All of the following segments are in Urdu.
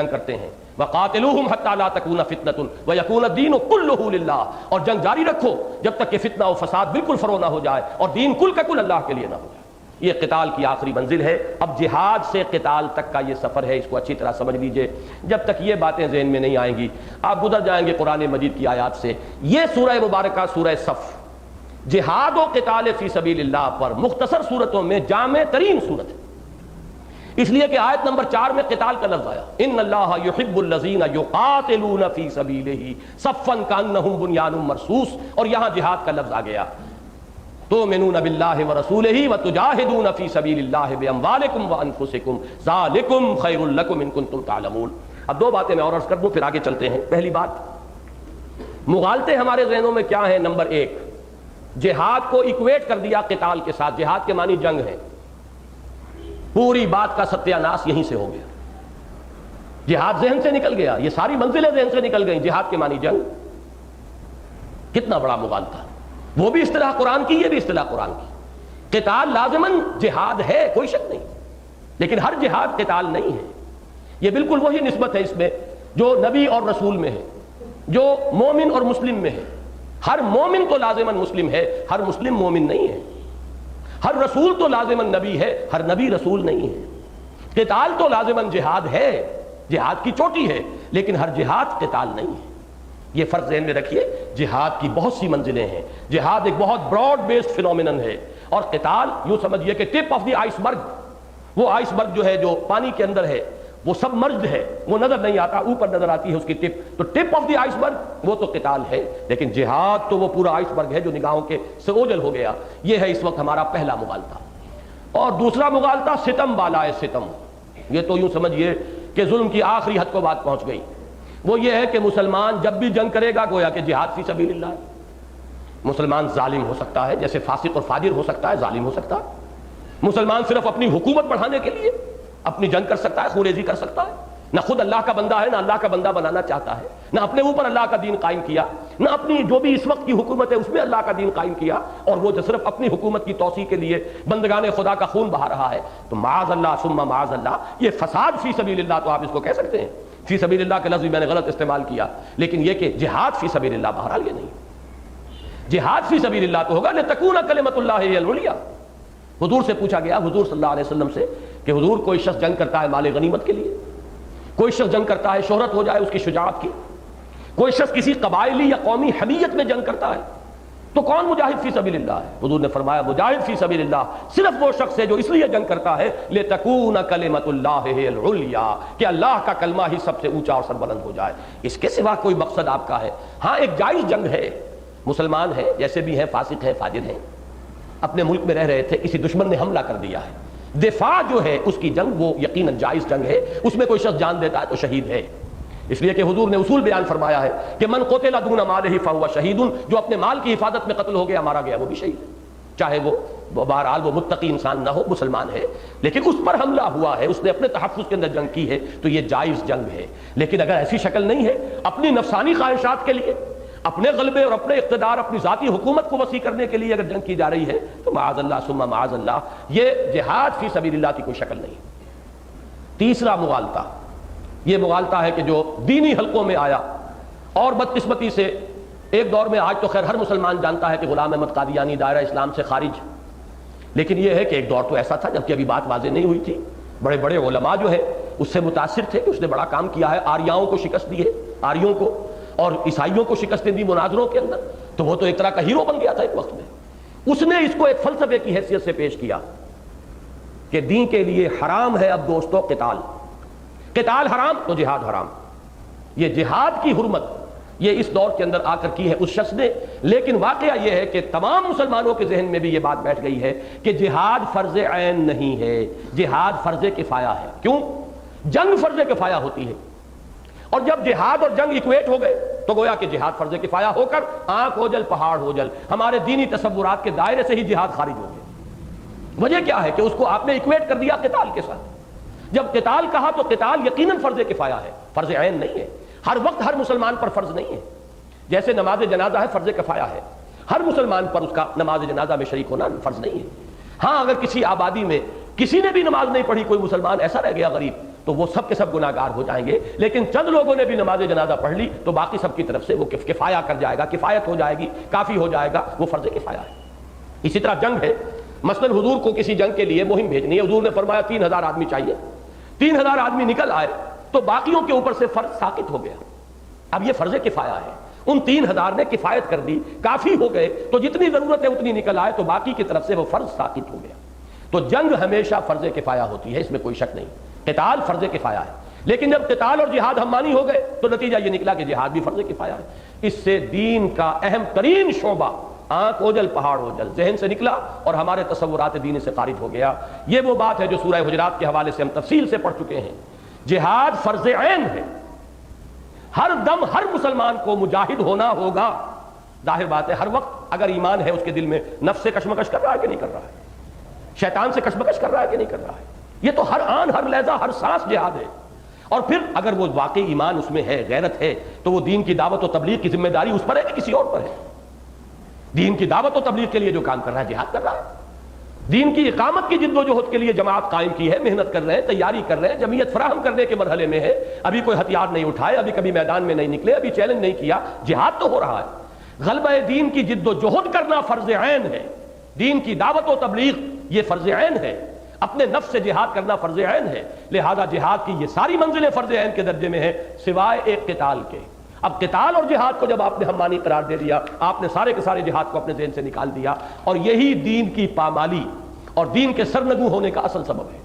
کرتے ہیں وَقَاتِلُوهُمْ حَتَّى لَا تَكُونَ فِتْنَةٌ وَيَكُونَ الدِّينُ كُلُّهُ لِلَّهِ، اور جنگ جاری رکھو جب تک کہ فتنہ و فساد بالکل فرو نہ ہو جائے اور دین کل کا کل اللہ کے لیے نہ ہو جائے۔ یہ قتال کی آخری منزل ہے۔ اب جہاد سے قتال تک کا یہ سفر ہے، اس کو اچھی طرح سمجھ لیجئے۔ جب تک یہ باتیں ذہن میں نہیں آئیں گی آپ گزر جائیں گے قرآن مجید کی آیات سے۔ یہ سورہ مبارکہ سورہ صف جہاد و قتال فی سبیل اللہ پر مختصر صورتوں میں جامع ترین صورت ہے، اس لیے کہ آیت نمبر 4 میں قتال کا لفظ آیا، ان اللہ یحب الذین یقاتلون فی سبیلہ صفا کانہم بنیان مرصوص، اور یہاں جہاد کا لفظ آ گیا، تؤمنون باللہ ورسولہ وتجاہدون فی سبیل اللہ باموالکم وانفسکم ذالکم خیر لکم ان کنتم تعلمون۔ اب دو باتیں میں اور عرض کر دوں پھر آگے چلتے ہیں۔ پہلی بات، مغالطے ہمارے ذہنوں میں کیا ہیں؟ نمبر 1، جہاد کو ایکویٹ کر دیا قتال کے ساتھ، جہاد کے معنی جنگ ہے۔ پوری بات کا ستیہ ناس یہیں سے ہو گیا، جہاد ذہن سے نکل گیا، یہ ساری منزلیں ذہن سے نکل گئیں، جہاد کے معنی جنگ۔ کتنا بڑا مغالطہ، وہ بھی اصطلاح قرآن کی، یہ بھی اصطلاح قرآن کی۔ قتال لازماً جہاد ہے، کوئی شک نہیں، لیکن ہر جہاد قتال نہیں ہے۔ یہ بالکل وہی نسبت ہے اس میں جو نبی اور رسول میں ہے، جو مومن اور مسلم میں ہے۔ ہر مومن تو لازماً مسلم ہے، ہر مسلم مومن نہیں ہے۔ ہر رسول تو لازماً نبی ہے، ہر نبی رسول نہیں ہے۔ قتال تو لازماً جہاد ہے، جہاد کی چوٹی ہے، لیکن ہر جہاد قتال نہیں ہے۔ یہ فرق ذہن میں رکھیے، جہاد کی بہت سی منزلیں ہیں، جہاد ایک بہت براڈ بیسڈ فینومینن ہے، اور قتال یوں سمجھیے کہ ٹپ آف دی آئس برگ، وہ آئس برگ جو ہے جو پانی کے اندر ہے وہ سب مرجڈ ہے، وہ نظر نہیں آتا، اوپر نظر آتی ہے اس کی ٹپ، تو ٹپ آف دی آئس برگ وہ تو قتال ہے، لیکن جہاد تو وہ پورا آئس برگ ہے جو نگاہوں کے سے اوجھل ہو گیا۔ یہ ہے اس وقت ہمارا پہلا مغالطہ۔ اور دوسرا مغالطہ ستم بالائے ستم، یہ تو یوں سمجھیے کہ ظلم کی آخری حد کو بات پہنچ گئی۔ وہ یہ ہے کہ مسلمان جب بھی جنگ کرے گا گویا کہ جہاد فی سبیل اللہ ہے۔ مسلمان ظالم ہو سکتا ہے، جیسے فاسق اور فاجر ہو سکتا ہے، ظالم ہو سکتا ہے۔ مسلمان صرف اپنی حکومت بڑھانے کے لیے اپنی جنگ کر سکتا ہے، خوریزی کر سکتا ہے، نہ خود اللہ کا بندہ ہے، نہ اللہ کا بندہ بنانا چاہتا ہے، نہ اپنے اوپر اللہ کا دین قائم کیا، نہ اپنی جو بھی اس وقت کی حکومت ہے اس میں اللہ کا دین قائم کیا، اور وہ جو صرف اپنی حکومت کی توسیع کے لیے بندگان خدا کا خون بہا رہا ہے، تو معاذ اللہ ثم معاذ اللہ یہ فساد فی سبیل اللہ تو آپ اس کو کہہ سکتے ہیں۔ فی سبیل اللہ کا لفظ میں نے غلط استعمال کیا، لیکن یہ کہ جہاد فی سبیل اللہ بہرحال یہ نہیں۔ جہاد فی سبیل اللہ تو ہوگا لتکون کلمۃ اللہ ہی العلیٰ۔ حضور سے پوچھا گیا، حضور صلی اللہ علیہ وسلم سے، کہ حضور کوئی شخص جنگ کرتا ہے مال غنیمت کے لیے، کوئی شخص جنگ کرتا ہے شہرت ہو جائے اس کی شجاعت کی، کوئی شخص کسی قبائلی یا قومی حمیت میں جنگ کرتا ہے، تو کون مجاہد فی سبیل اللہ ہے؟ حضور نے فرمایا مجاہد فی سبیل اللہ صرف وہ شخص ہے جو اس لیے جنگ کرتا ہے لتکون کلمۃ اللہ ہی العلیٰ، کہ اللہ کا کلمہ ہی سب سے اونچا اور سربلند ہو جائے۔ اس کے سوا کوئی مقصد آپ کا ہے؟ ہاں ایک جائز جنگ ہے، مسلمان ہیں جیسے بھی ہیں، فاسق ہیں، فاجر ہیں، اپنے ملک میں رہ رہے تھے، کسی دشمن نے حملہ کر دیا ہے، دفاع جو ہے اس کی جنگ وہ یقیناً جائز جنگ ہے، اس میں کوئی شخص جان دیتا ہے تو شہید ہے۔ اس لیے کہ حضور نے اصول بیان فرمایا ہے کہ من قتل دون مالہ فہو شہید، جو اپنے مال کی حفاظت میں قتل ہو گیا، مارا گیا، وہ بھی شہید ہے، چاہے وہ بہرحال وہ متقی انسان نہ ہو، مسلمان ہے، لیکن اس پر حملہ ہوا ہے، اس نے اپنے تحفظ کے اندر جنگ کی ہے، تو یہ جائز جنگ ہے۔ لیکن اگر ایسی شکل نہیں ہے، اپنی نفسانی خواہشات کے لیے، اپنے غلبے اور اپنے اقتدار، اپنی ذاتی حکومت کو وسیع کرنے کے لیے اگر جنگ کی جا رہی ہے، تو معاذ اللہ ثم معاذ اللہ یہ جہاد فی سبیل اللہ کی کوئی شکل نہیں۔ تیسرا مغالطہ، یہ مغالطہ ہے کہ جو دینی حلقوں میں آیا، اور بدقسمتی سے ایک دور میں، آج تو خیر ہر مسلمان جانتا ہے کہ غلام احمد قادیانی دائرہ اسلام سے خارج، لیکن یہ ہے کہ ایک دور تو ایسا تھا جبکہ ابھی بات واضح نہیں ہوئی تھی، بڑے بڑے علماء جو ہے اس سے متاثر تھے کہ اس نے بڑا کام کیا ہے، آریاؤں کو شکست دی ہے، آریوں کو اور عیسائیوں کو شکستیں دی مناظروں کے اندر، تو وہ تو ایک طرح کا ہیرو بن گیا تھا ایک وقت میں۔ اس نے اس کو ایک فلسفے کی حیثیت سے پیش کیا کہ دین کے لیے حرام ہے اب دوستو قتال، قتال حرام تو جہاد حرام۔ یہ جہاد کی حرمت یہ اس دور کے اندر آ کر کی ہے اس شخص نے، لیکن واقعہ یہ ہے کہ تمام مسلمانوں کے ذہن میں بھی یہ بات بیٹھ گئی ہے کہ جہاد فرض عین نہیں ہے، جہاد فرض کفایہ ہے۔ کیوں؟ جنگ فرض کفایہ ہوتی ہے، اور جب جہاد اور جنگ ایکویٹ ہو گئے تو گویا کہ جہاد فرض کفایہ ہو کر آنکھ ہو جل پہاڑ ہو جل، ہمارے دینی تصورات کے دائرے سے ہی جہاد خارج ہو گئے۔ وجہ کیا ہے کہ اس کو آپ نے ایکویٹ کر دیا قتال کے ساتھ۔ جب قتال کہا تو قتال یقیناً فرض کفایہ ہے، فرض عین نہیں ہے، ہر وقت ہر مسلمان پر فرض نہیں ہے۔ جیسے نماز جنازہ ہے، فرض کفایہ ہے، ہر مسلمان پر اس کا نماز جنازہ میں شریک ہونا فرض نہیں ہے۔ ہاں اگر کسی آبادی میں کسی نے بھی نماز نہیں پڑھی، کوئی مسلمان ایسا رہ گیا غریب تو وہ سب کے سب گناہگار ہو جائیں گے، لیکن چند لوگوں نے بھی نماز جنازہ پڑھ لی تو باقی سب کی طرف سے وہ کفایہ کر جائے گا، کفایت ہو جائے گی، کافی ہو جائے گا، وہ فرض کفایہ ہے۔ اسی طرح جنگ ہے، مثلا حضور کو کسی جنگ کے لیے مہم بھیجنی ہے، حضور نے فرمایا 3000 آدمی چاہیے، 3000 آدمی نکل آئے تو باقیوں کے اوپر سے فرض ساقط ہو گیا، اب یہ فرض کفایہ ہے، ان 3000 نے کفایت کر دی، کافی ہو گئے تو جتنی ضرورت ہے اتنی نکل آئے تو باقی کی طرف سے وہ فرض ساقط ہو گیا۔ تو جنگ ہمیشہ فرض کفایہ ہوتی ہے، اس میں کوئی شک نہیں، قتال فرض کفایہ ہے، لیکن جب قتال اور جہاد ہم مانی ہو گئے تو نتیجہ یہ نکلا کہ جہاد بھی فرض کفایہ ہے۔ اس سے دین کا اہم ترین شعبہ آنکھ اوجل پہاڑ اوجل ذہن سے نکلا اور ہمارے تصورات دین سے خارج ہو گیا۔ یہ وہ بات ہے جو سورہ حجرات کے حوالے سے ہم تفصیل سے پڑھ چکے ہیں، جہاد فرض عین ہے، ہر دم ہر مسلمان کو مجاہد ہونا ہوگا۔ ظاہر بات ہے ہر وقت اگر ایمان ہے اس کے دل میں، نفس سے کشمکش کر رہا ہے کہ نہیں کر رہا ہے، شیطان سے کشمکش کر رہا ہے کہ نہیں کر رہا ہے، یہ تو ہر آن ہر لہجہ ہر سانس جہاد ہے۔ اور پھر اگر وہ واقعی ایمان اس میں ہے، غیرت ہے، تو وہ دین کی دعوت و تبلیغ کی ذمہ داری اس پر ہے کہ کسی اور پر ہے؟ دین کی دعوت و تبلیغ کے لیے جو کام کر رہا ہے جہاد کر رہا ہے، دین کی اقامت کی جد و جہد کے لیے جماعت قائم کی ہے، محنت کر رہے ہیں، تیاری کر رہے ہیں، جمعیت فراہم کرنے کے مرحلے میں ہے، ابھی کوئی ہتھیار نہیں اٹھائے، ابھی کبھی میدان میں نہیں نکلے، ابھی چیلنج نہیں کیا، جہاد تو ہو رہا ہے۔ غلبہ دین کی جد و جہد کرنا فرض عین ہے، دین کی دعوت و تبلیغ یہ فرض عین ہے، اپنے نفس سے جہاد کرنا فرض عین ہے، لہذا جہاد کی یہ ساری منزلیں فرض عین کے درجے میں ہیں سوائے ایک قتال کے۔ اب قتال اور جہاد کو جب آپ نے ہمانی قرار دے دیا، آپ نے سارے کے سارے جہاد کو اپنے ذہن سے نکال دیا، اور یہی دین کی پامالی اور دین کے سرنگو ہونے کا اصل سبب ہے۔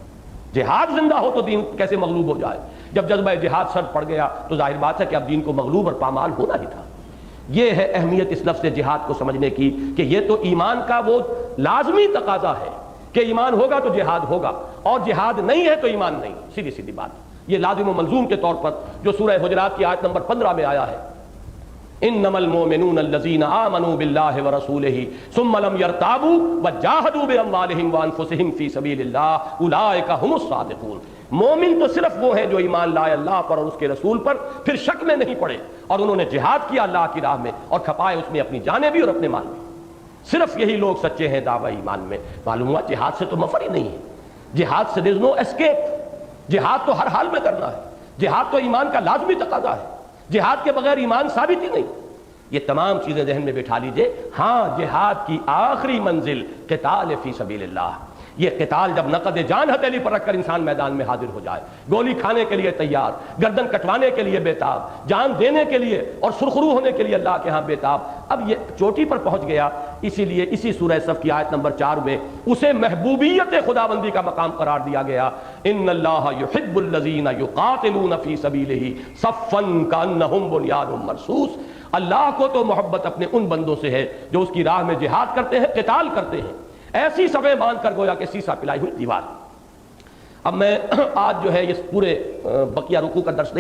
جہاد زندہ ہو تو دین کیسے مغلوب ہو جائے؟ جب جذبہ جہاد سر پڑ گیا تو ظاہر بات ہے کہ اب دین کو مغلوب اور پامال ہونا ہی تھا۔ یہ ہے اہمیت اس لفظ جہاد کو سمجھنے کی کہ یہ تو ایمان کا وہ لازمی تقاضا ہے کہ ایمان ہوگا تو جہاد ہوگا، اور جہاد نہیں ہے تو ایمان نہیں، سیدھی سیدھی بات۔ یہ لازم و ملزوم کے طور پر جو سورہ حجرات کی آیت نمبر 15 میں آیا ہے، انما المؤمنون الذين آمنوا بالله ورسوله ثم لم يرتابوا وجاهدوا باموالهم وانفسهم في سبيل الله اولئك هم الصادقون۔ مومن تو صرف وہ ہیں جو ایمان لائے اللہ پر اور اس کے رسول پر، پھر شک میں نہیں پڑے اور انہوں نے جہاد کیا اللہ کی راہ میں اور کھپائے اس میں اپنی جانیں بھی اور اپنے مال بھی، صرف یہی لوگ سچے ہیں دعوی ایمان میں۔ معلوم ہوا جہاد سے تو مفر ہی نہیں ہے، جہاد سے there is no escape، جہاد تو ہر حال میں کرنا ہے، جہاد تو ایمان کا لازمی تقاضا ہے، جہاد کے بغیر ایمان ثابت ہی نہیں۔ یہ تمام چیزیں ذہن میں بٹھا لیجئے۔ ہاں، جہاد کی آخری منزل قتال فی سبیل اللہ، یہ قتال جب نقد جان ہتھیلی پر رکھ کر انسان میدان میں حاضر ہو جائے، گولی کھانے کے لیے تیار، گردن کٹوانے کے لیے بیتاب، جان دینے کے لیے اور سرخرو ہونے کے لیے اللہ کے ہاں بیتاب، اب یہ چوٹی پر پہنچ گیا۔ اسی لیے اسی سورہ صف کی آیت نمبر 4 میں اسے محبوبیت خداوندی کا مقام قرار دیا گیا۔ ان اللہ یحب الذین یقاتلون فی سبیلہ صفا کانہم بنیان مرصوص۔ اللہ کو تو محبت اپنے ان بندوں سے ہے جو اس کی راہ میں جہاد کرتے ہیں، قتال کرتے ہیں، ایسی صفیں باندھ کر گویا کہ سیسا پلائی ہوئی دیوار۔ اب میں آج جو ہے اس پورے بقیہ رکوع کا درس نہیں